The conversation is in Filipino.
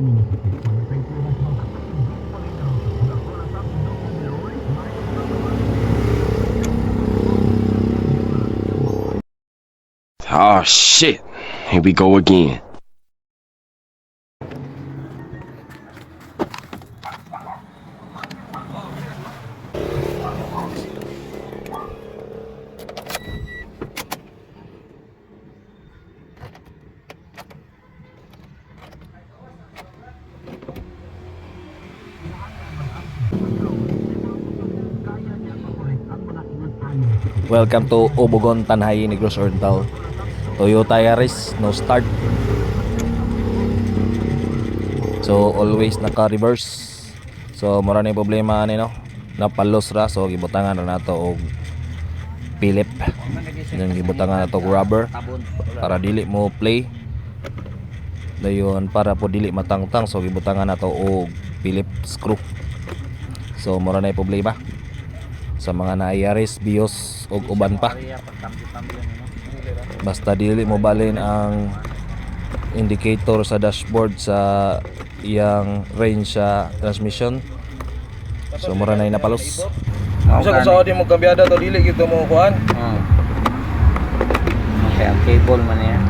Oh shit, here we go again. Welcome to Ubugon, Tanhay, Negros Oriental. Toyota Yaris, no start. So always naka-reverse. So mura na yung problema ani no. Napalos ra, so gibutangan ra nato og Philip. Yung gibutangan nato og rubber para dili mo play. Dayon para po dili matangtang, so gibutangan nato og Philip screw. So mura na yung problema sa mga na-Yaris, Bios ug uban pa. Basta dili mo balin ang indicator sa dashboard sa iyang range sa transmission. So mura na napalos. Sa kung sa di mo kambyada to dili gito mo kuan. Kaya cable man yan.